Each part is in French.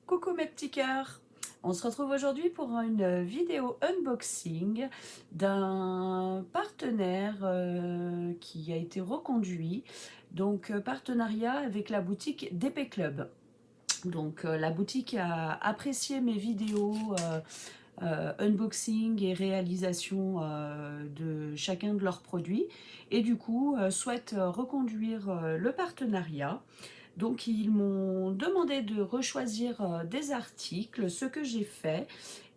Coucou mes petits cœurs. On se retrouve aujourd'hui pour une vidéo unboxing d'un partenaire qui a été reconduit. Donc partenariat avec la boutique DP Club. Donc la boutique a apprécié mes vidéos unboxing et réalisation de chacun de leurs produits et du coup souhaite reconduire le partenariat. Donc ils m'ont demandé de rechoisir des articles, ce que j'ai fait,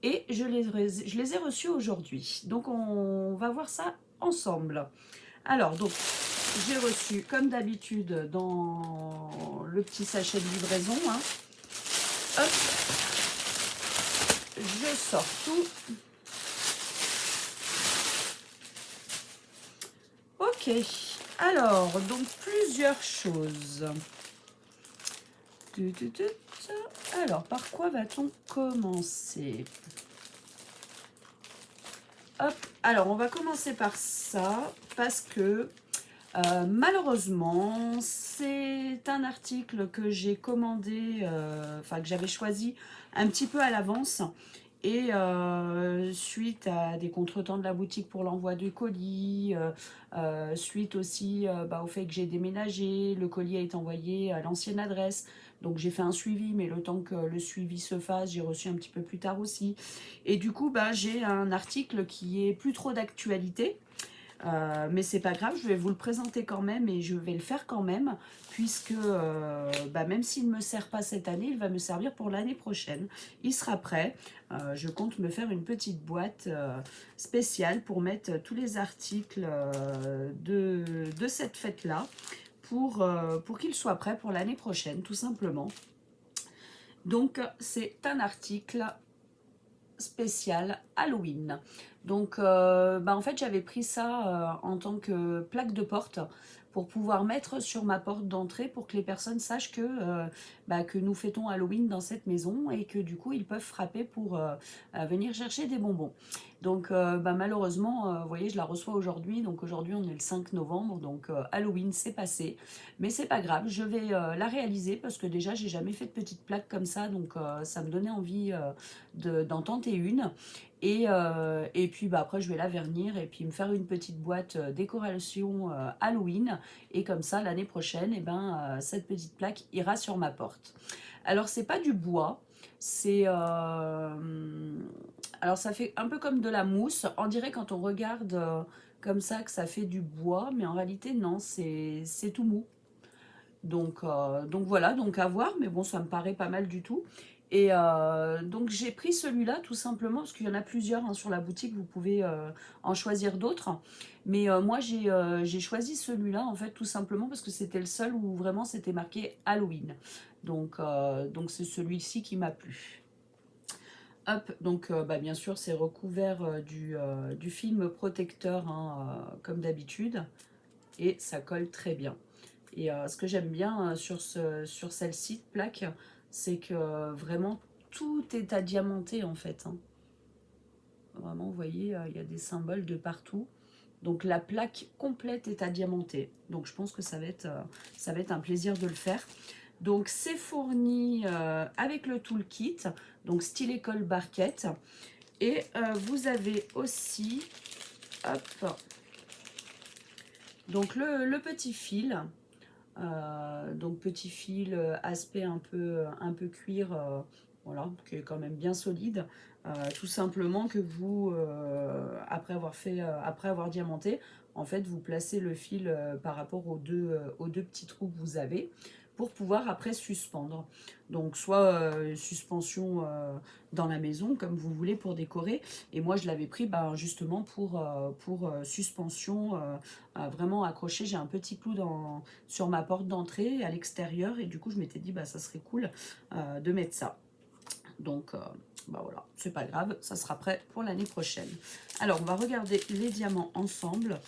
et je les ai reçus aujourd'hui. Donc on va voir ça ensemble. Alors donc j'ai reçu comme d'habitude dans le petit sachet de livraison. Hein. Hop, je sors tout. Ok, alors donc plusieurs choses. Alors, par quoi va-t-on commencer? Hop, alors on va commencer par ça, parce que malheureusement, c'est un article que j'ai commandé, enfin que j'avais choisi un petit peu à l'avance. Et suite à des contretemps de la boutique pour l'envoi du colis, suite aussi au fait que j'ai déménagé, le colis a été envoyé à l'ancienne adresse. Donc j'ai fait un suivi, mais le temps que le suivi se fasse, j'ai reçu un petit peu plus tard aussi. Et du coup, j'ai un article qui est plus trop d'actualité. Mais c'est pas grave, je vais vous le présenter quand même et je vais le faire quand même, puisque même s'il ne me sert pas cette année, il va me servir pour l'année prochaine. Il sera prêt. Je compte me faire une petite boîte spéciale pour mettre tous les articles de cette fête-là pour qu'il soit prêt pour l'année prochaine, tout simplement. Donc, c'est un article spécial Halloween. Donc en fait j'avais pris ça en tant que plaque de porte pour pouvoir mettre sur ma porte d'entrée pour que les personnes sachent que nous fêtons Halloween dans cette maison et que du coup ils peuvent frapper pour venir chercher des bonbons. Donc malheureusement, vous voyez, je la reçois aujourd'hui, donc aujourd'hui on est le 5 novembre, donc Halloween c'est passé, mais c'est pas grave, je vais la réaliser parce que déjà j'ai jamais fait de petite plaque comme ça, donc ça me donnait envie d'en tenter une. Et puis après je vais la vernir et puis me faire une petite boîte décoration Halloween, et comme ça l'année prochaine cette petite plaque ira sur ma porte. Alors c'est pas du bois, c'est alors ça fait un peu comme de la mousse, on dirait quand on regarde comme ça que ça fait du bois, mais en réalité non, c'est tout mou. Donc voilà, donc à voir, mais bon, ça me paraît pas mal du tout. Et donc j'ai pris celui-là tout simplement parce qu'il y en a plusieurs hein, sur la boutique, vous pouvez en choisir d'autres. Mais moi j'ai choisi celui-là en fait tout simplement parce que c'était le seul où vraiment c'était marqué Halloween. Donc c'est celui-ci qui m'a plu. Hop, donc bien sûr c'est recouvert du film protecteur hein, comme d'habitude, et ça colle très bien. Et ce que j'aime bien sur celle-ci de plaque, c'est que vraiment tout est à diamanter en fait. Hein. Vraiment, vous voyez, il y a des symboles de partout. Donc la plaque complète est à diamanter. Donc je pense que ça va être un plaisir de le faire. Donc c'est fourni avec le toolkit, donc style école barquette. Et vous avez aussi, hop, donc le petit fil. Donc petit fil, aspect un peu cuir, voilà, qui est quand même bien solide. Tout simplement que vous, après avoir diamanté, en fait, vous placez le fil par rapport aux deux petits trous que vous avez pour pouvoir après suspendre. Donc soit suspension dans la maison, comme vous voulez pour décorer. Et moi, je l'avais pris justement pour suspension, vraiment accroché. J'ai un petit clou sur ma porte d'entrée à l'extérieur et du coup je m'étais dit ça serait cool de mettre ça. Donc voilà, c'est pas grave, ça sera prêt pour l'année prochaine. Alors on va regarder les diamants ensemble.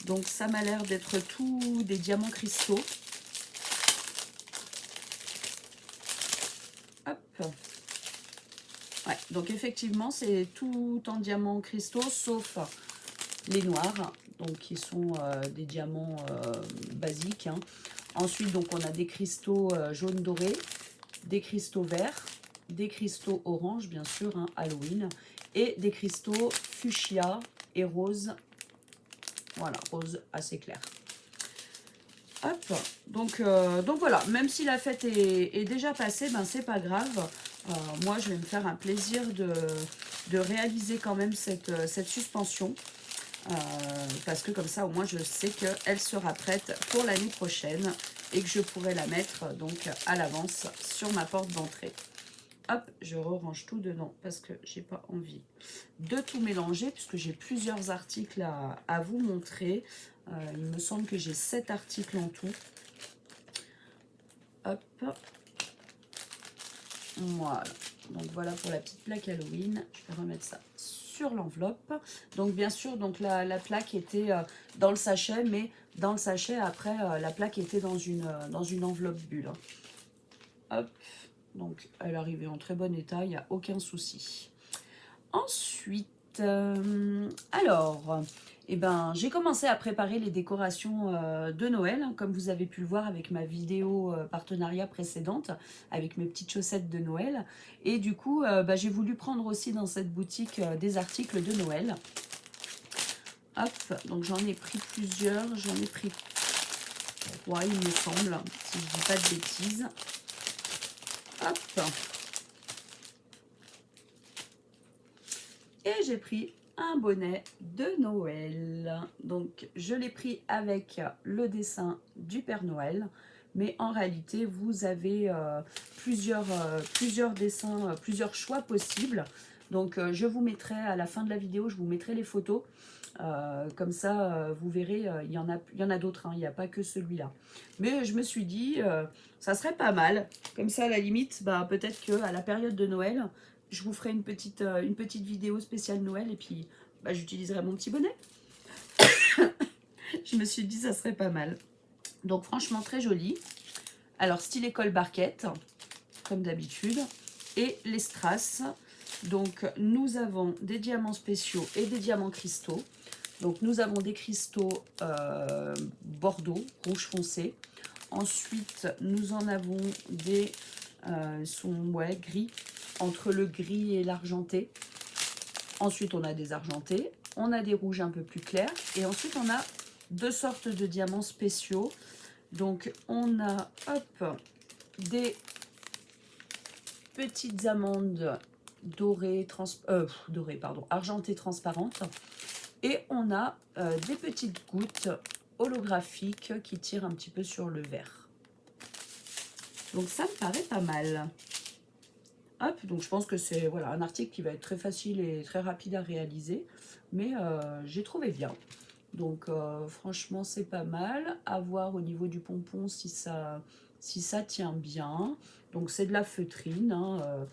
Donc ça m'a l'air d'être tous des diamants cristaux. Hop. Ouais, donc effectivement c'est tout en diamants cristaux sauf les noirs, donc qui sont des diamants basiques. Hein. Ensuite, donc on a des cristaux jaunes dorés, des cristaux verts, des cristaux orange, bien sûr, hein, Halloween, et des cristaux fuchsia et rose. Voilà, rose assez clair. Hop, donc voilà, même si la fête est déjà passée, ben c'est pas grave. Moi, je vais me faire un plaisir de réaliser quand même cette suspension. Parce que comme ça, au moins, je sais qu'elle sera prête pour l'année prochaine et que je pourrai la mettre donc à l'avance sur ma porte d'entrée. Hop, je range tout dedans parce que j'ai pas envie de tout mélanger puisque j'ai plusieurs articles à vous montrer. Il me semble que j'ai 7 articles en tout. Hop, voilà. Donc voilà pour la petite plaque Halloween. Je vais remettre ça sur l'enveloppe. Donc bien sûr, donc la plaque était dans le sachet, mais dans le sachet après la plaque était dans une enveloppe bulle. Hop, donc elle arrivait en très bon état, il n'y a aucun souci. Ensuite, alors, eh ben, j'ai commencé à préparer les décorations de Noël, hein, comme vous avez pu le voir avec ma vidéo partenariat précédente, avec mes petites chaussettes de Noël. Et du coup, bah, j'ai voulu prendre aussi dans cette boutique des articles de Noël. Hop, donc j'en ai pris plusieurs, j'en ai pris 3, il me semble, si je dis pas de bêtises. Hop. Et j'ai pris un bonnet de Noël. Donc je l'ai pris avec le dessin du Père Noël. Mais en réalité, vous avez plusieurs dessins, plusieurs choix possibles. Donc je vous mettrai à la fin de la vidéo, je vous mettrai les photos. Comme ça, vous verrez, il y en a d'autres, hein, il n'y a pas que celui-là. Mais je me suis dit, ça serait pas mal. Comme ça, à la limite, bah, peut-être qu'à la période de Noël, je vous ferai une petite vidéo spéciale Noël et puis bah, j'utiliserai mon petit bonnet. Je me suis dit, ça serait pas mal. Donc franchement, très joli. Alors, style école barquette, comme d'habitude. Et les strass. Donc, nous avons des diamants spéciaux et des diamants cristaux. Donc, nous avons des cristaux bordeaux, rouge foncé. Ensuite, nous en avons des gris, entre le gris et l'argenté. Ensuite, on a des argentés. On a des rouges un peu plus clairs. Et ensuite, on a 2 sortes de diamants spéciaux. Donc, on a, hop, des petites amandes dorées, argentées transparentes. Et on a des petites gouttes holographiques qui tirent un petit peu sur le vert. Donc ça me paraît pas mal. Hop, donc je pense que c'est voilà, un article qui va être très facile et très rapide à réaliser. Mais j'ai trouvé bien. Donc franchement c'est pas mal. À voir au niveau du pompon si ça tient bien. Donc c'est de la feutrine, hein,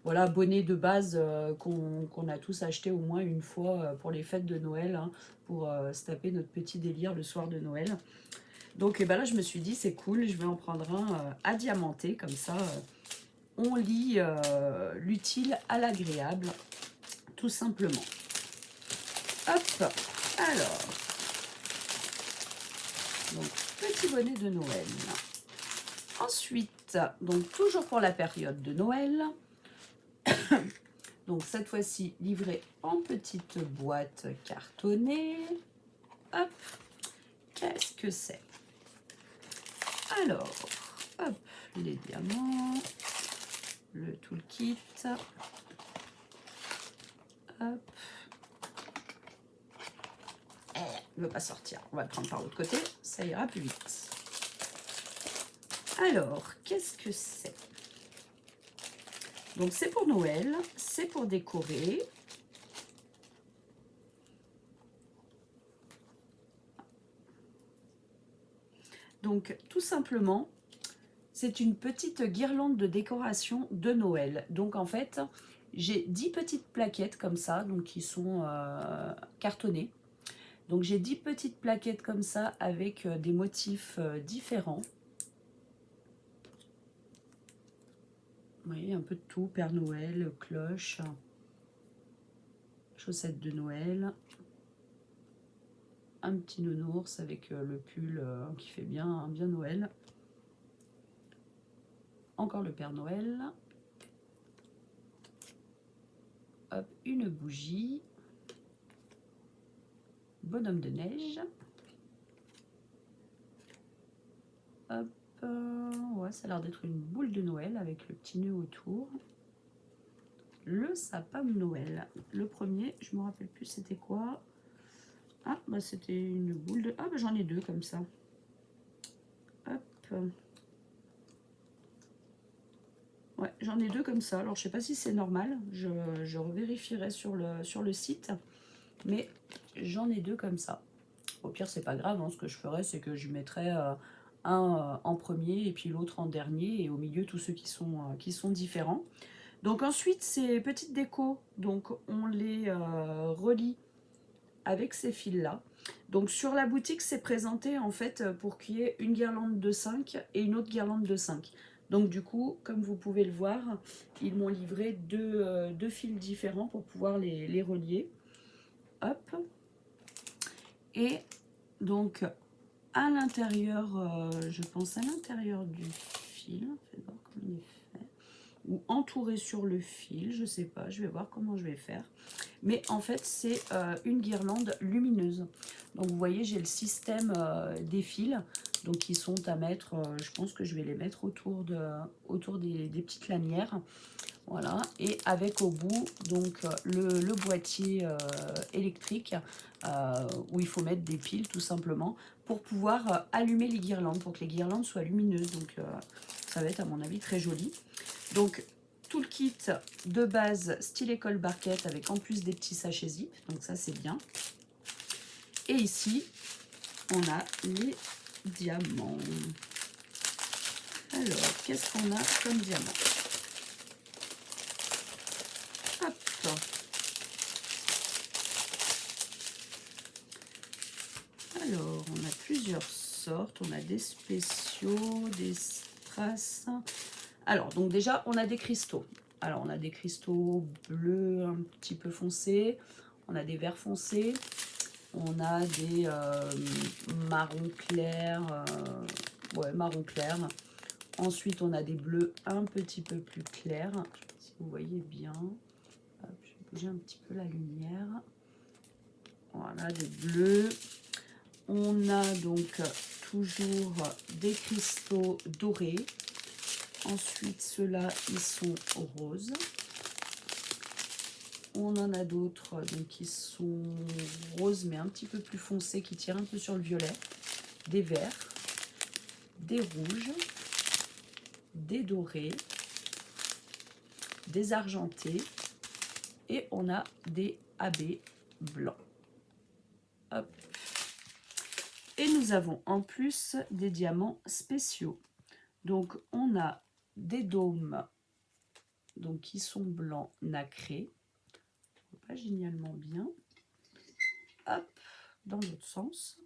voilà, bonnet de base qu'on a tous acheté au moins une fois pour les fêtes de Noël, hein, pour se taper notre petit délire le soir de Noël. Donc et ben là je me suis dit c'est cool, je vais en prendre un à diamanter, comme ça on lie l'utile à l'agréable, tout simplement. Hop, alors, donc petit bonnet de Noël. Ensuite, donc toujours pour la période de Noël, donc cette fois-ci livré en petite boîte cartonnée. Hop, qu'est-ce que c'est? Alors, hop, les diamants, le toolkit. Hop. Il ne veut pas sortir. On va le prendre par l'autre côté, ça ira plus vite. Alors, qu'est-ce que c'est? Donc c'est pour Noël, c'est pour décorer. Donc tout simplement, c'est une petite guirlande de décoration de Noël. Donc en fait, j'ai 10 petites plaquettes comme ça, donc qui sont cartonnées. Donc j'ai 10 petites plaquettes comme ça avec des motifs différents. Vous voyez, un peu de tout, Père Noël, cloche, chaussettes de Noël, un petit nounours avec le pull qui fait bien Noël. Encore le Père Noël. hop, une bougie. Bonhomme de neige. Hop, ouais, ça a l'air d'être une boule de Noël avec le petit nœud autour. Le sapin de Noël. Le premier, je me rappelle plus c'était quoi. Ah, bah c'était une boule de... Ah, bah j'en ai deux comme ça. Hop. Ouais, j'en ai deux comme ça. Alors, je sais pas si c'est normal. Je revérifierai sur le site. Mais j'en ai deux comme ça. Au pire, c'est pas grave. Hein. Ce que je ferais, c'est que je mettrais un en premier et puis l'autre en dernier. Et au milieu, tous ceux qui sont différents. Donc ensuite, ces petites décos, donc on les relie avec ces fils-là. Donc sur la boutique, c'est présenté en fait pour qu'il y ait une guirlande de 5 et une autre guirlande de 5. Donc du coup, comme vous pouvez le voir, ils m'ont livré deux fils différents pour pouvoir les relier. Hop. Et donc à l'intérieur, je pense à l'intérieur du fil, faites voir comment il est fait, ou entouré sur le fil, je sais pas, je vais voir comment je vais faire. Mais en fait, c'est une guirlande lumineuse. Donc vous voyez, j'ai le système des fils, donc qui sont à mettre, je pense que je vais les mettre autour des petites lanières. Voilà, et avec au bout donc le boîtier électrique où il faut mettre des piles tout simplement pour pouvoir allumer les guirlandes, pour que les guirlandes soient lumineuses. Donc ça va être à mon avis très joli. Donc tout le kit de base style école barquette avec en plus des petits sachets zip, donc ça c'est bien. Et ici on a les diamants. Alors qu'est-ce qu'on a comme diamant? Hop. Alors, on a plusieurs sortes. On a des spéciaux, des strass. Alors, donc déjà, on a des cristaux. Alors, on a des cristaux bleus un petit peu foncés. On a des verts foncés. On a des marron clair. Ouais, marron clair. Ensuite, on a des bleus un petit peu plus clairs. Je ne sais pas si vous voyez bien. Hop, je vais bouger un petit peu la lumière. Voilà, des bleus. On a donc toujours des cristaux dorés. Ensuite, ceux-là, ils sont roses. On en a d'autres qui sont roses, mais un petit peu plus foncés, qui tirent un peu sur le violet. Des verts, des rouges, des dorés, des argentés. Et on a des AB blancs. Hop. Et nous avons en plus des diamants spéciaux. Donc on a des dômes donc, qui sont blancs nacrés. Pas génialement bien. Hop, dans l'autre sens.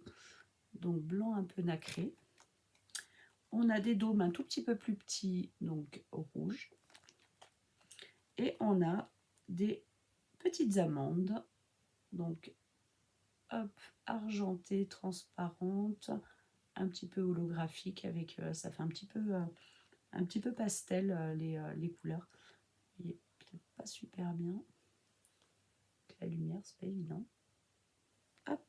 Donc blanc un peu nacré. On a des dômes un tout petit peu plus petits, donc rouges. Et on a des petites amandes, donc hop, argentées, transparentes, un petit peu holographique avec ça fait un petit peu pastel les couleurs. Il est peut-être pas super bien. La lumière, c'est pas évident. Hop,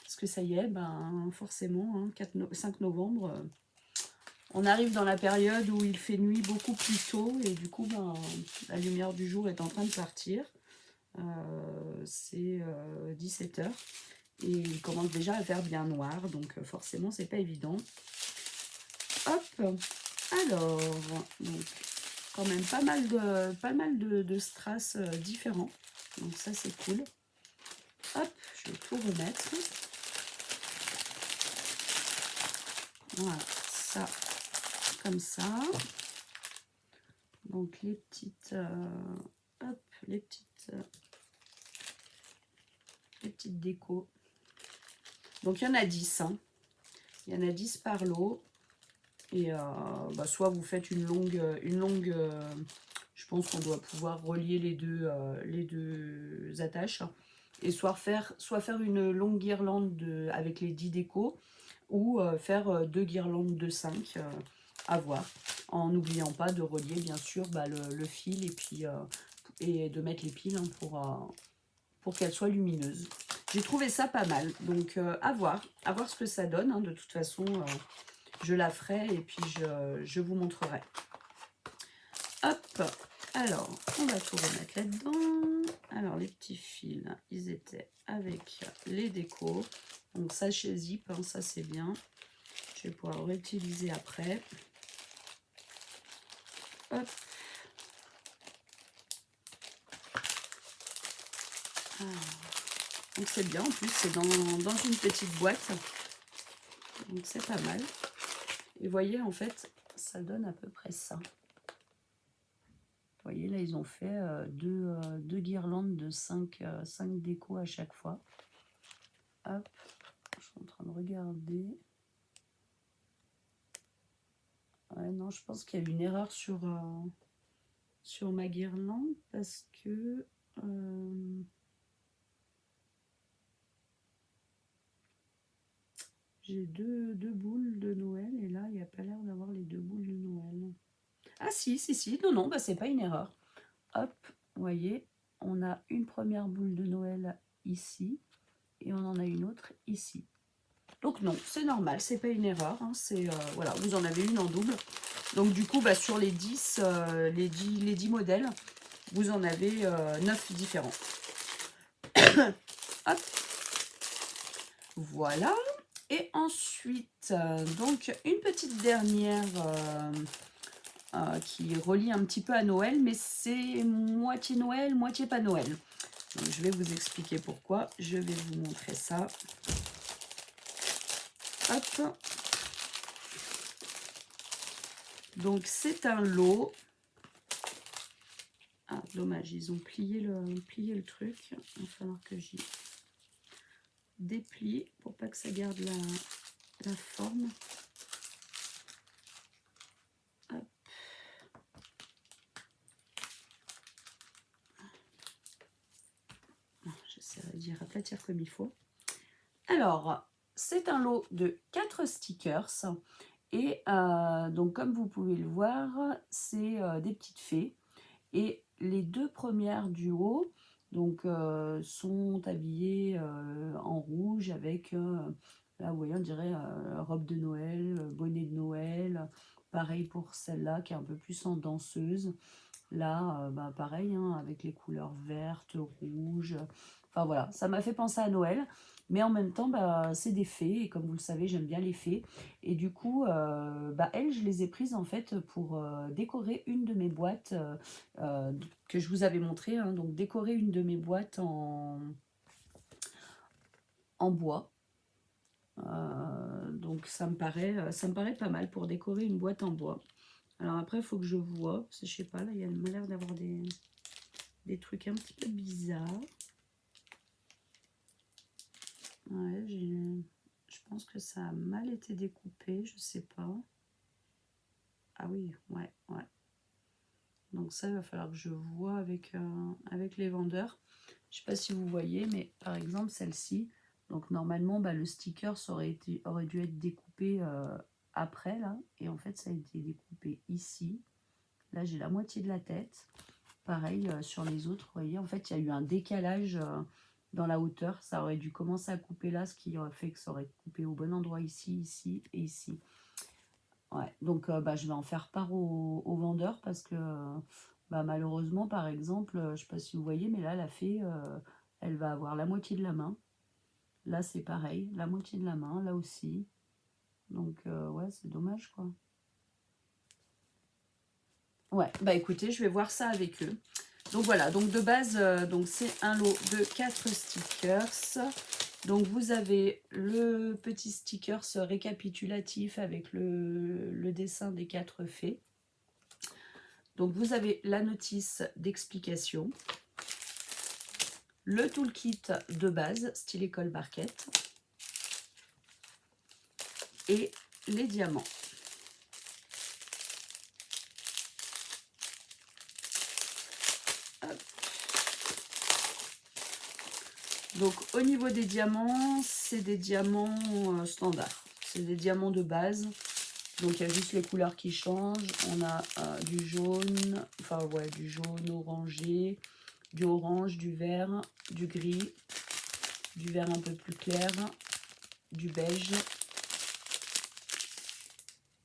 parce que ça y est, ben forcément, hein, 5 novembre, on arrive dans la période où il fait nuit beaucoup plus tôt et du coup, ben, la lumière du jour est en train de partir. C'est 17 h et il commence déjà à faire bien noir, donc forcément, c'est pas évident. Hop, alors, donc, quand même pas mal de strass différents, donc ça c'est cool. Hop, je vais tout remettre. Voilà, ça, comme ça. Donc les petites, hop, les petites décos. Donc il y en a 10, hein. Il y en a 10 par lot. Et bah, soit vous faites une longue je pense qu'on doit pouvoir relier les deux attaches. Et soit faire une longue guirlande avec les 10 décos, ou faire 2 guirlandes de 5 à voir. En n'oubliant pas de relier bien sûr bah, le fil et puis et de mettre les piles hein, pour qu'elles soient lumineuses. J'ai trouvé ça pas mal, donc à voir ce que ça donne. Hein. De toute façon, je la ferai et puis je vous montrerai. Hop, alors, on va tout remettre là-dedans. Alors, les petits fils, ils étaient avec les décos. Donc, ça chez Zip, hein, ça c'est bien. Je vais pouvoir réutiliser après. Hop. Ah. Donc, c'est bien. En plus, c'est dans une petite boîte. Donc, c'est pas mal. Et vous voyez, en fait, ça donne à peu près ça. Vous voyez, là, ils ont fait deux guirlandes de 5 décos à chaque fois. Hop, je suis en train de regarder. Ouais, non, je pense qu'il y a eu une erreur sur ma guirlande parce que... j'ai deux boules de Noël et là, il n'y a pas l'air d'avoir les 2 boules de Noël. Ah si, non, bah, c'est pas une erreur. Hop, vous voyez, on a une première boule de Noël ici et on en a une autre ici. Donc non, c'est normal, c'est pas une erreur. Hein, voilà, vous en avez une en double. Donc du coup, bah, sur les 10, les 10 modèles, vous en avez 9 différents. Hop. Voilà. Et ensuite, donc une petite dernière qui relie un petit peu à Noël, mais c'est moitié Noël, moitié pas Noël. Donc, je vais vous expliquer pourquoi. Je vais vous montrer ça. Hop. Donc c'est un lot. Ah, dommage, ils ont plié le truc. Il va falloir que j'y déplie pour pas que ça garde la forme. Hop. J'essaierai d'y aplatir comme il faut. Alors, c'est un lot de 4 stickers. Et donc, comme vous pouvez le voir, c'est des petites fées. Et les 2 premières du haut donc, sont habillées en rouge avec, là vous voyez, on dirait robe de Noël, bonnet de Noël. Pareil pour celle-là qui est un peu plus en danseuse. Là, bah, pareil, hein, avec les couleurs vertes, rouges. Enfin voilà, ça m'a fait penser à Noël. Mais en même temps, bah, c'est des fées. Et comme vous le savez, j'aime bien les fées. Et du coup, bah, elles, je les ai prises en fait pour décorer une de mes boîtes que je vous avais montré. Hein, donc décorer une de mes boîtes en bois. Donc ça me paraît pas mal pour décorer une boîte en bois. Alors après, il faut que je vois, parce que je sais pas, là, il m'a l'air d'avoir des trucs un petit peu bizarres. Ouais, je pense que ça a mal été découpé, je sais pas. Ah oui, ouais. Donc ça, il va falloir que je vois avec les vendeurs. Je sais pas si vous voyez, mais par exemple, celle-ci, donc normalement, bah, le sticker aurait dû être découpé après, là. Et en fait, ça a été découpé ici. Là, j'ai la moitié de la tête. Pareil sur les autres, vous voyez, en fait, il y a eu un décalage dans la hauteur. Ça aurait dû commencer à couper là, ce qui aurait fait que ça aurait coupé au bon endroit ici, ici et ici. Ouais, donc bah, je vais en faire part au vendeur parce que bah, malheureusement, par exemple, je ne sais pas si vous voyez, mais là, la fée, elle va avoir la moitié de la main. Là, c'est pareil, la moitié de la main, là aussi. Donc, ouais, c'est dommage, quoi. Ouais, bah écoutez, je vais voir ça avec eux. Donc voilà, donc de base, donc c'est un lot de 4 stickers. Donc vous avez le petit sticker récapitulatif avec le dessin des 4 fées. Donc vous avez la notice d'explication, le toolkit de base, style école barquette, et les diamants. Hop. Donc au niveau des diamants, c'est des diamants standards. C'est des diamants de base. Donc il y a juste les couleurs qui changent. On a du jaune, enfin ouais, du jaune orangé, du orange, du vert, du gris, du vert un peu plus clair, du beige.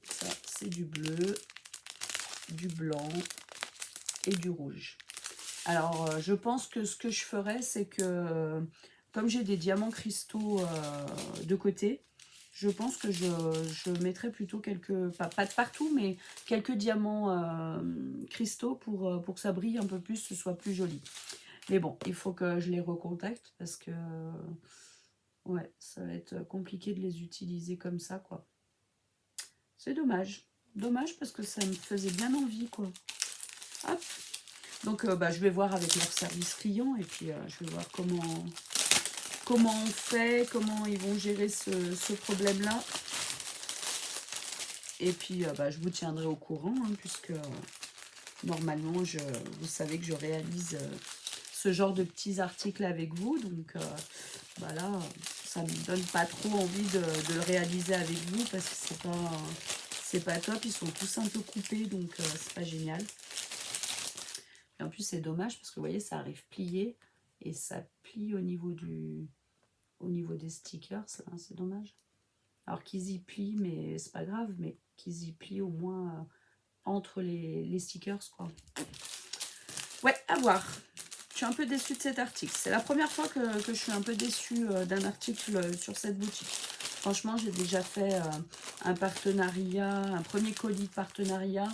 Ça, c'est du bleu, du blanc et du rouge. Alors, je pense que ce que je ferais, c'est que, comme j'ai des diamants cristaux de côté, je pense que je mettrais plutôt quelques, pas de partout, mais quelques diamants cristaux pour que ça brille un peu plus, ce soit plus joli. Mais bon, il faut que je les recontacte parce que, ouais, ça va être compliqué de les utiliser comme ça, quoi. C'est dommage. Dommage parce que ça me faisait bien envie, quoi. Hop. Donc, je vais voir avec leur service client et puis je vais voir comment on fait, comment ils vont gérer ce problème-là. Et puis, je vous tiendrai au courant, hein, puisque normalement, vous savez que je réalise ce genre de petits articles avec vous. Donc, là, ça ne me donne pas trop envie de le réaliser avec vous parce que c'est pas top. Ils sont tous un peu coupés, donc c'est pas génial. Et en plus, c'est dommage parce que vous voyez, ça arrive plié et ça plie au niveau des stickers. C'est dommage. Alors qu'ils y plient, mais c'est pas grave, mais qu'ils y plient au moins entre les stickers, quoi. Ouais, à voir. Je suis un peu déçue de cet article. C'est la première fois que je suis un peu déçue d'un article sur cette boutique. Franchement, j'ai déjà fait un partenariat, un premier colis de partenariat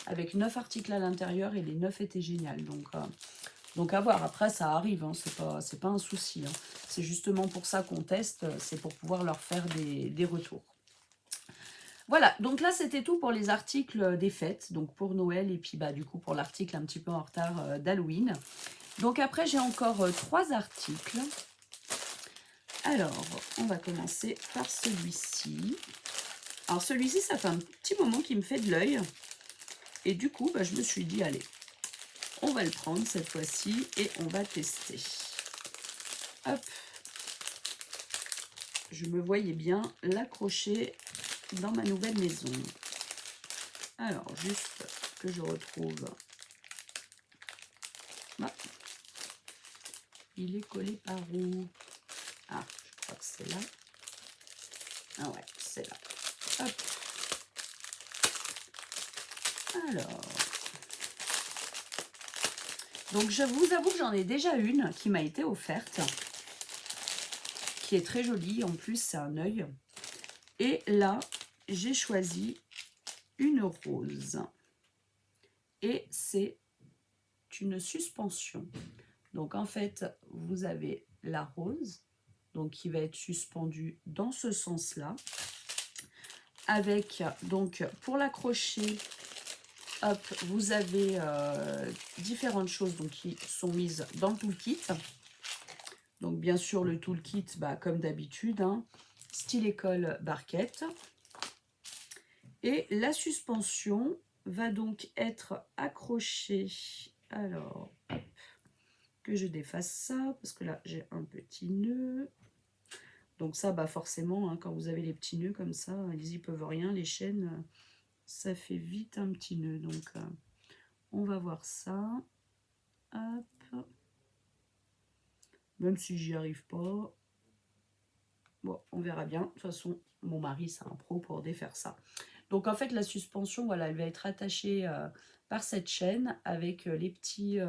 avec 9 articles à l'intérieur et les 9 étaient géniaux. Donc à voir. Après, ça arrive, hein, c'est pas un souci. Hein. C'est justement pour ça qu'on teste, c'est pour pouvoir leur faire des retours. Voilà, donc là c'était tout pour les articles des fêtes, donc pour Noël et puis du coup pour l'article un petit peu en retard d'Halloween. Donc après j'ai encore 3 articles. Alors, on va commencer par celui-ci. Alors celui-ci, ça fait un petit moment qu'il me fait de l'œil. Et du coup, je me suis dit, allez, on va le prendre cette fois-ci et on va tester. Hop. Je me voyais bien l'accrocher dans ma nouvelle maison. Alors, juste que je retrouve. Ah. Il est collé par où? Ah, je crois que c'est là. Ah ouais, c'est là. Hop. Alors. Donc, je vous avoue que j'en ai déjà une qui m'a été offerte. Qui est très jolie. En plus, c'est un œil. Et là, j'ai choisi une rose. Et c'est une suspension. Donc, en fait, vous avez la rose, donc qui va être suspendue dans ce sens-là. Avec, donc, pour l'accrocher, hop, vous avez différentes choses donc, qui sont mises dans le toolkit. Donc, bien sûr, le toolkit, comme d'habitude, hein, stylet colle barquette. Et la suspension va donc être accrochée. Alors, hop, que je défasse ça, parce que là, j'ai un petit nœud. Donc ça, forcément, hein, quand vous avez les petits nœuds comme ça, ils y peuvent rien. Les chaînes, ça fait vite un petit nœud. Donc, on va voir ça. Hop. Même si j'y arrive pas. Bon, on verra bien. De toute façon, mon mari, c'est un pro pour défaire ça. Donc, en fait, la suspension, voilà, elle va être attachée par cette chaîne avec les petits...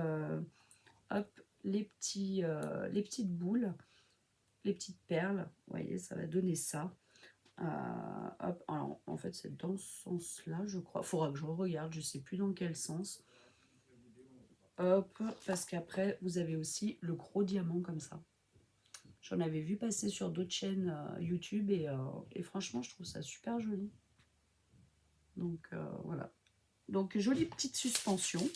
hop, les petites boules, les petites perles. Vous voyez, ça va donner ça. Hop, alors, en fait, c'est dans ce sens-là, je crois. Il faudra que je regarde, je ne sais plus dans quel sens. Hop, parce qu'après, vous avez aussi le gros diamant comme ça. J'en avais vu passer sur d'autres chaînes YouTube et franchement, je trouve ça super joli. Donc, voilà. Donc, jolie petite suspension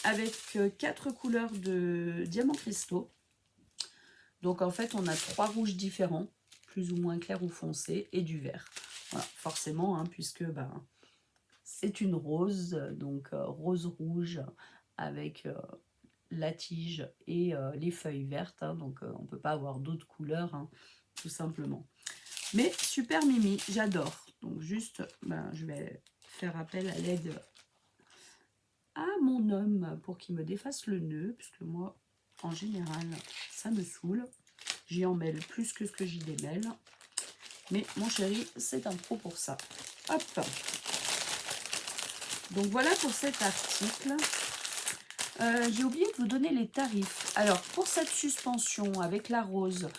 avec 4 couleurs de diamants cristaux. Donc, en fait, on a 3 rouges différents, plus ou moins clairs ou foncés, et du vert. Voilà, forcément, hein, puisque c'est une rose, donc rose-rouge avec la tige et les feuilles vertes. Hein, donc, on ne peut pas avoir d'autres couleurs, hein, tout simplement. Mais super mimi, j'adore. Donc juste, ben, je vais faire appel à l'aide à mon homme pour qu'il me défasse le nœud, puisque moi, en général, ça me saoule. J'y emmêle plus que ce que j'y démêle. Mais mon chéri, c'est un pro pour ça. Hop. Donc voilà pour cet article. J'ai oublié de vous donner les tarifs. Alors, pour cette suspension avec la rose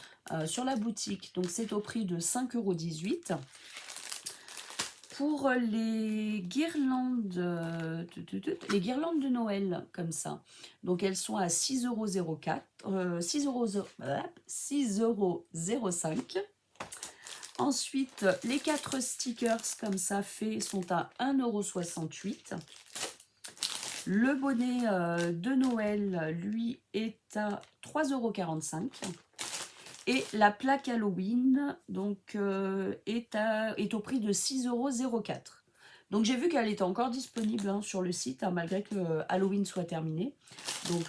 sur la boutique, donc c'est au prix de 5,18 €. Pour les guirlandes de Noël, comme ça, donc elles sont à 6,04 €, 6,05 €. Ensuite, les 4 stickers comme ça sont à 1,68 €. Le bonnet de Noël, lui, est à 3,45 €. Et la plaque Halloween donc, est au prix de 6,04 €. Donc j'ai vu qu'elle était encore disponible hein, sur le site, hein, malgré que Halloween soit terminé. Donc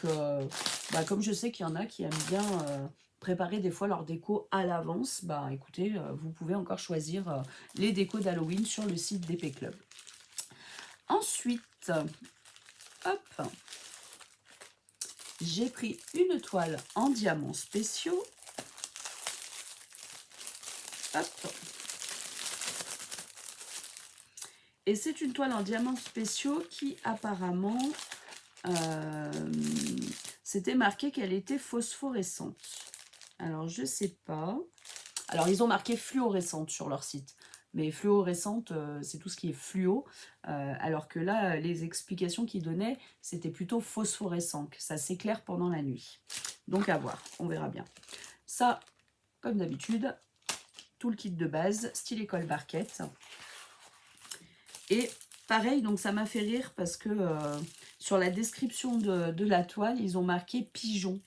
bah, comme je sais qu'il y en a qui aiment bien préparer des fois leur déco à l'avance, bah écoutez, vous pouvez encore choisir les décos d'Halloween sur le site d'Épée Club. Ensuite, hop, j'ai pris une toile en diamants spéciaux. Hop. Et c'est une toile en diamants spéciaux qui apparemment, c'était marqué qu'elle était phosphorescente. Alors je sais pas. Alors ils ont marqué fluorescente sur leur site. Mais fluorescente, c'est tout ce qui est fluo. Alors que là, les explications qu'ils donnaient, c'était plutôt phosphorescent. Que ça s'éclaire pendant la nuit. Donc à voir, on verra bien. Ça, comme d'habitude, tout le kit de base, style école barquette. Et pareil, donc ça m'a fait rire parce que sur la description de la toile, ils ont marqué pigeon.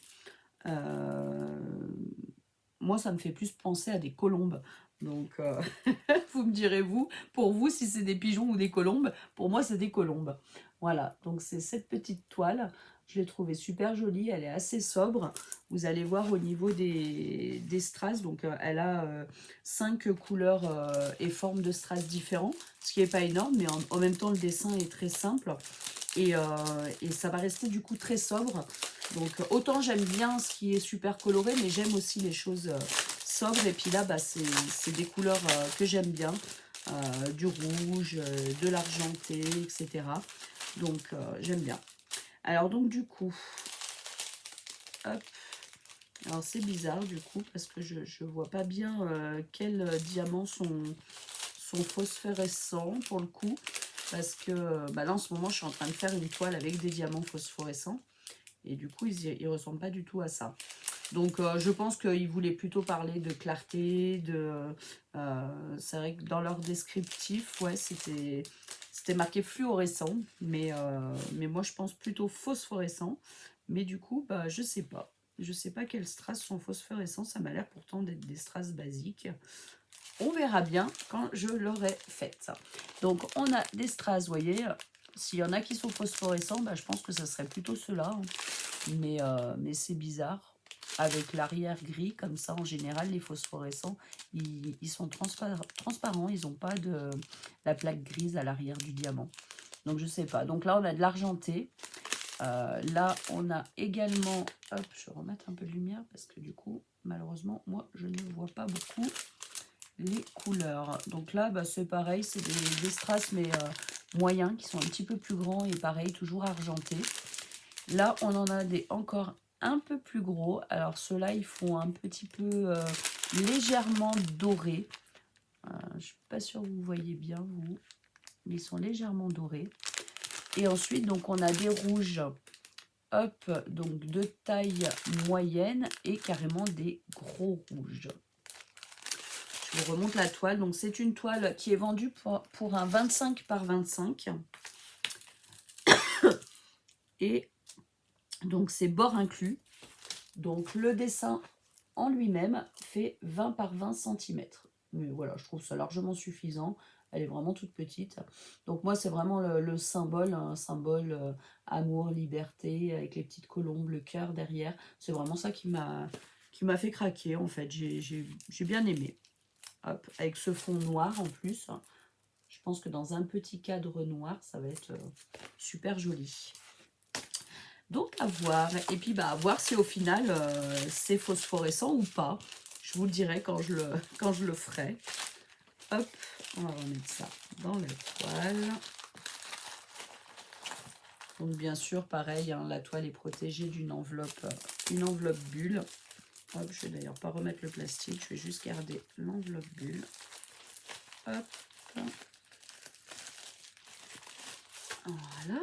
Moi, ça me fait plus penser à des colombes. Donc, vous me direz, pour vous, si c'est des pigeons ou des colombes. Pour moi, c'est des colombes. Voilà, donc c'est cette petite toile. Je l'ai trouvée super jolie, elle est assez sobre. Vous allez voir au niveau des strass, donc elle a 5 couleurs et formes de strass différents, ce qui n'est pas énorme, mais en même temps le dessin est très simple. Et ça va rester du coup très sobre. Donc autant j'aime bien ce qui est super coloré, mais j'aime aussi les choses sobres. Et puis là, bah, c'est des couleurs que j'aime bien. Du rouge, de l'argenté, etc. Donc j'aime bien. Alors donc du coup, hop. Alors c'est bizarre du coup parce que je ne vois pas bien quels diamants sont phosphorescents pour le coup. Parce que bah là en ce moment je suis en train de faire une toile avec des diamants phosphorescents. Et du coup ils ne ressemblent pas du tout à ça. Donc je pense qu'ils voulaient plutôt parler de clarté, c'est vrai que dans leur descriptif, ouais, c'était marqué fluorescent, mais moi je pense plutôt phosphorescent. Mais du coup, bah, je sais pas. Je sais pas quels strass sont phosphorescents, ça m'a l'air pourtant d'être des strass basiques. On verra bien quand je l'aurai faite. Donc on a des strass, vous voyez, s'il y en a qui sont phosphorescents, bah, je pense que ça serait plutôt ceux-là. Hein. Mais c'est bizarre. Avec l'arrière gris, comme ça, en général, les phosphorescents, ils sont transparents. Ils n'ont pas la plaque grise à l'arrière du diamant. Donc, je sais pas. Donc là, on a de l'argenté. Là, on a également... Hop, je vais remettre un peu de lumière parce que du coup, malheureusement, moi, je ne vois pas beaucoup les couleurs. Donc là, bah, c'est pareil. C'est des strass, mais moyens, qui sont un petit peu plus grands et pareil, toujours argentés. Là, on en a des encore un peu plus gros. Alors, ceux-là, ils font un petit peu légèrement dorés. Je ne suis pas sûre que vous voyez bien, vous. Mais ils sont légèrement dorés. Et ensuite, donc, on a des rouges, hop, donc de taille moyenne et carrément des gros rouges. Je vous remonte la toile. Donc, c'est une toile qui est vendue pour un 25 par 25. Et donc, c'est bord inclus. Donc, le dessin en lui-même fait 20 par 20 cm. Mais voilà, je trouve ça largement suffisant. Elle est vraiment toute petite. Donc moi, c'est vraiment le symbole, un symbole amour, liberté, avec les petites colombes, le cœur derrière. C'est vraiment ça qui m'a fait craquer, en fait. J'ai bien aimé. Hop, avec ce fond noir en plus. pense que dans un petit cadre noir, ça va être super joli. Donc à voir. Et puis bah à voir si au final c'est phosphorescent ou pas. Je vous le dirai quand je le ferai. Hop, on va remettre ça dans la toile. Donc bien sûr, pareil, hein, la toile est protégée d'une enveloppe bulle. Hop, je vais d'ailleurs pas remettre le plastique, je vais juste garder l'enveloppe bulle. Hop. Voilà.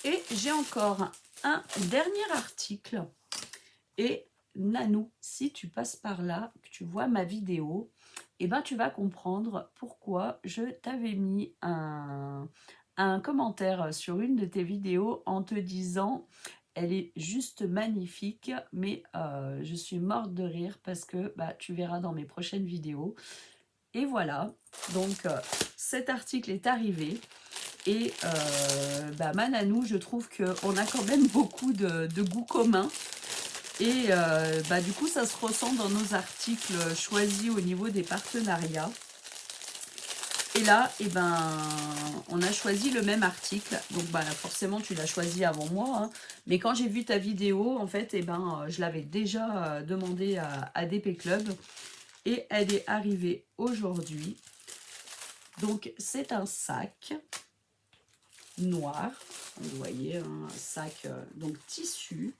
Et j'ai encore un dernier article. Et Nanou, si tu passes par là, que tu vois ma vidéo, eh ben tu vas comprendre pourquoi je t'avais mis un commentaire sur une de tes vidéos en te disant elle est juste magnifique, mais je suis morte de rire parce que bah, tu verras dans mes prochaines vidéos. Et voilà, donc cet article est arrivé. Et bah, ma Nanou, je trouve qu'on a quand même beaucoup de goûts communs. Et bah, du coup, ça se ressent dans nos articles choisis au niveau des partenariats. Et là, eh ben, on a choisi le même article. Donc bah, forcément, tu l'as choisi avant moi. Hein. Mais quand j'ai vu ta vidéo, en fait, eh ben, je l'avais déjà demandé à DP Club. Et elle est arrivée aujourd'hui. Donc, c'est un sac noir. Vous voyez, un sac donc tissu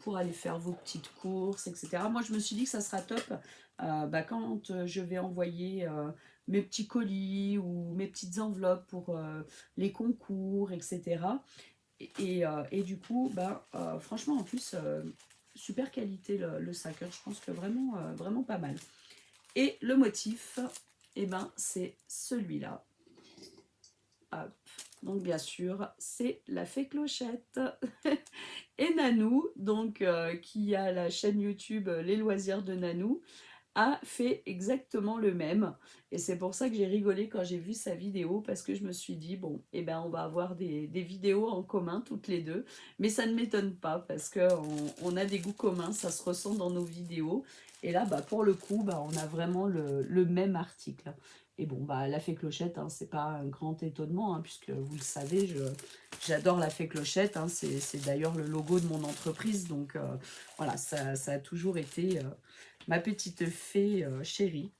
pour aller faire vos petites courses, etc. Moi, je me suis dit que ça sera top bah, quand je vais envoyer mes petits colis ou mes petites enveloppes pour les concours, etc. Et du coup, bah, franchement, en plus, super qualité le sac. Je pense que vraiment, vraiment pas mal. Et le motif, eh ben, c'est celui-là. Hop. Donc bien sûr, c'est la fée Clochette. Et Nanou, donc qui a la chaîne YouTube Les Loisirs de Nanou, a fait exactement le même. Et c'est pour ça que j'ai rigolé quand j'ai vu sa vidéo, parce que je me suis dit, bon, eh ben, on va avoir des vidéos en commun toutes les deux. Mais ça ne m'étonne pas, parce qu'on a des goûts communs, ça se ressent dans nos vidéos. Et là, bah, pour le coup, bah, on a vraiment le même article. Et bon, bah, la fée Clochette, hein, c'est pas un grand étonnement, hein, puisque vous le savez, j'adore la fée Clochette. Hein, c'est d'ailleurs le logo de mon entreprise. Donc voilà, ça a toujours été ma petite fée chérie.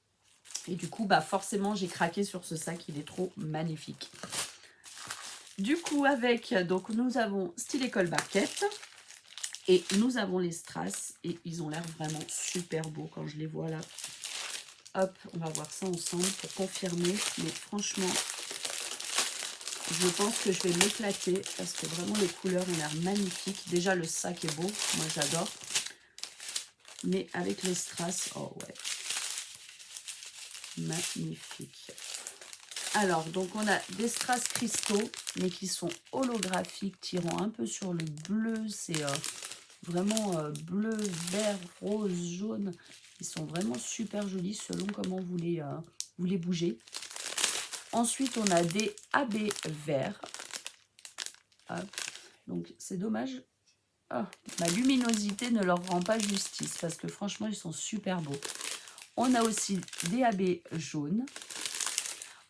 Et du coup, bah forcément, j'ai craqué sur ce sac. Il est trop magnifique. Du coup, donc nous avons Style École Barquette. Et nous avons les strass. Et ils ont l'air vraiment super beaux quand je les vois là. Hop, on va voir ça ensemble pour confirmer. Mais franchement, je pense que je vais m'éclater parce que vraiment les couleurs ont l'air magnifiques. Déjà, le sac est beau. Moi, j'adore. Mais avec les strass, oh ouais. Magnifique. Alors, donc on a des strass cristaux, mais qui sont holographiques, tirant un peu sur le bleu. C'est vraiment bleu, vert, rose, jaune. Ils sont vraiment super jolis selon comment vous les bougez. Ensuite, on a des AB verts. Hop. Donc, c'est dommage. Oh, ma luminosité ne leur rend pas justice parce que franchement, ils sont super beaux. On a aussi des AB jaunes.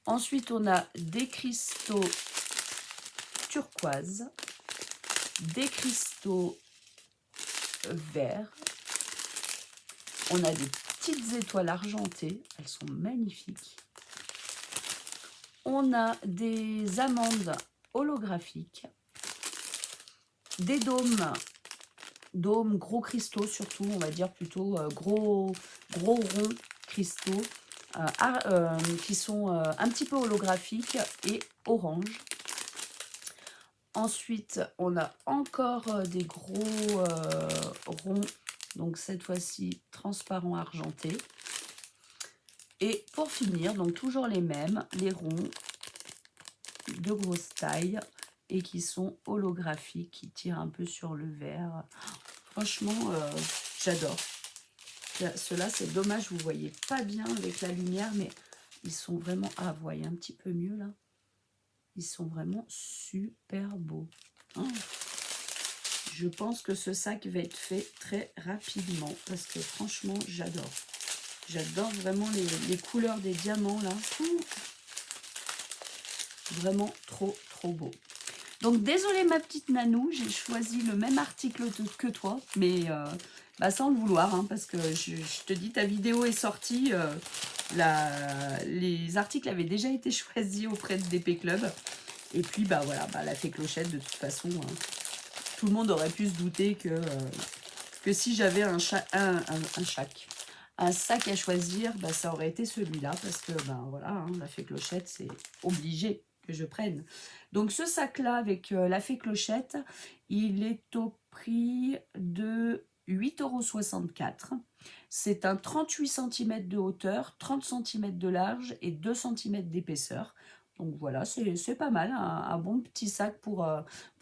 Ensuite, on a des cristaux turquoise, des cristaux verts. On a des petites étoiles argentées. Elles sont magnifiques. On a des amandes holographiques. Des dômes gros cristaux surtout, on va dire plutôt gros ronds cristaux qui sont un petit peu holographiques et orange. Ensuite, on a encore des gros ronds, donc cette fois-ci transparent argenté. Et pour finir, donc toujours les mêmes, les ronds de grosse taille et qui sont holographiques, qui tirent un peu sur le vert. Franchement, j'adore. Ceux-là, c'est dommage, vous ne voyez pas bien avec la lumière, mais ils sont vraiment... Ah, vous voyez un petit peu mieux là. Ils sont vraiment super beaux. Hein, je pense que ce sac va être fait très rapidement parce que franchement, j'adore. J'adore vraiment les couleurs des diamants là. Vraiment trop beau. Donc désolée ma petite Nanou, j'ai choisi le même article que toi, mais bah, sans le vouloir, hein, parce que je te dis, ta vidéo est sortie, les articles avaient déjà été choisis auprès de DP Club, et puis bah voilà, bah, la fée Clochette, de toute façon, tout le monde aurait pu se douter que si j'avais un sac à choisir, bah, ça aurait été celui-là, parce que ben voilà, hein, la fée Clochette, c'est obligé que je prenne. Donc ce sac-là avec la fée Clochette, il est au prix de 8,64 €. C'est un 38 cm de hauteur, 30 cm de large et 2 cm d'épaisseur. Donc voilà, c'est pas mal, un bon petit sac pour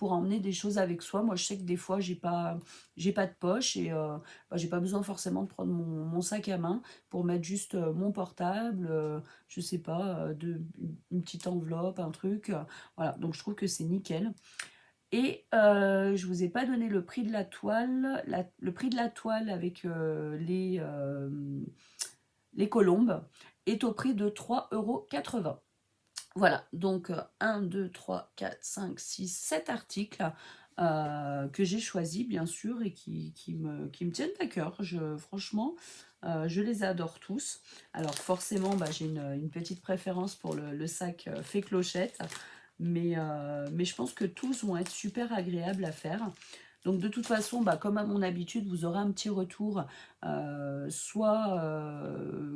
emmener des choses avec soi. Moi, je sais que des fois, j'ai pas de poche et bah, j'ai pas besoin forcément de prendre mon sac à main pour mettre juste mon portable, je sais pas, une petite enveloppe, un truc. Voilà, donc je trouve que c'est nickel. Et je vous ai pas donné le prix de la toile. Le prix de la toile avec les colombes est au prix de 3,80 €. Voilà, donc 1, 2, 3, 4, 5, 6, 7 articles que j'ai choisis, bien sûr, et qui me tiennent à cœur. Franchement, je les adore tous. Alors forcément, bah, j'ai une petite préférence pour le sac fait clochette, mais je pense que tous vont être super agréables à faire. Donc de toute façon, bah, comme à mon habitude, vous aurez un petit retour, soit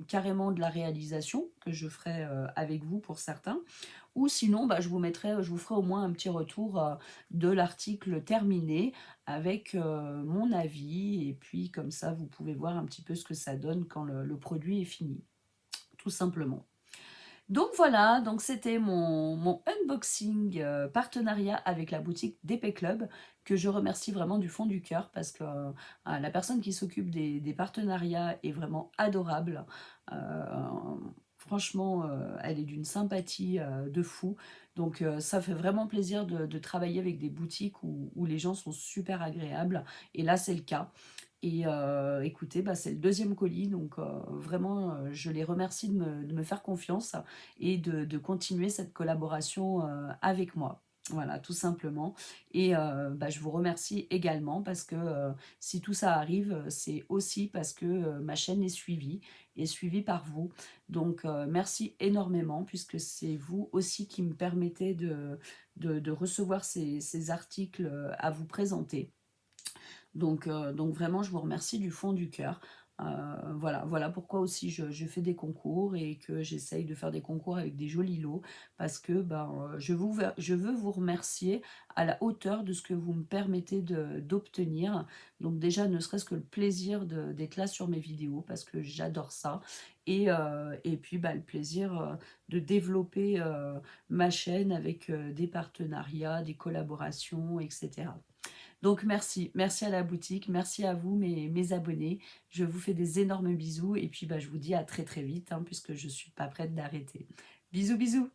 carrément de la réalisation que je ferai avec vous pour certains, ou sinon bah, je vous ferai au moins un petit retour de l'article terminé avec mon avis, et puis comme ça vous pouvez voir un petit peu ce que ça donne quand le produit est fini, tout simplement. Donc voilà, donc c'était mon unboxing partenariat avec la boutique DP Club, que je remercie vraiment du fond du cœur, parce que la personne qui s'occupe des partenariats est vraiment adorable. Euh, Franchement, elle est d'une sympathie de fou. Donc ça fait vraiment plaisir de travailler avec des boutiques où les gens sont super agréables. Et là, c'est le cas. Et écoutez, bah, c'est le deuxième colis, donc vraiment, je les remercie de me faire confiance et de continuer cette collaboration avec moi. Voilà, tout simplement. Et bah, je vous remercie également parce que si tout ça arrive, c'est aussi parce que ma chaîne est suivie par vous. Donc merci énormément, puisque c'est vous aussi qui me permettez de recevoir ces articles à vous présenter. Donc vraiment, je vous remercie du fond du cœur. Voilà pourquoi aussi je fais des concours et que j'essaye de faire des concours avec des jolis lots, parce que ben, je veux vous remercier à la hauteur de ce que vous me permettez d'obtenir. Donc déjà, ne serait-ce que le plaisir d'être là sur mes vidéos, parce que j'adore ça. Et puis bah, le plaisir de développer ma chaîne avec des partenariats, des collaborations, etc. Donc merci à la boutique, merci à vous mes abonnés. Je vous fais des énormes bisous et puis bah, je vous dis à très très vite, hein, puisque je ne suis pas prête d'arrêter. Bisous bisous.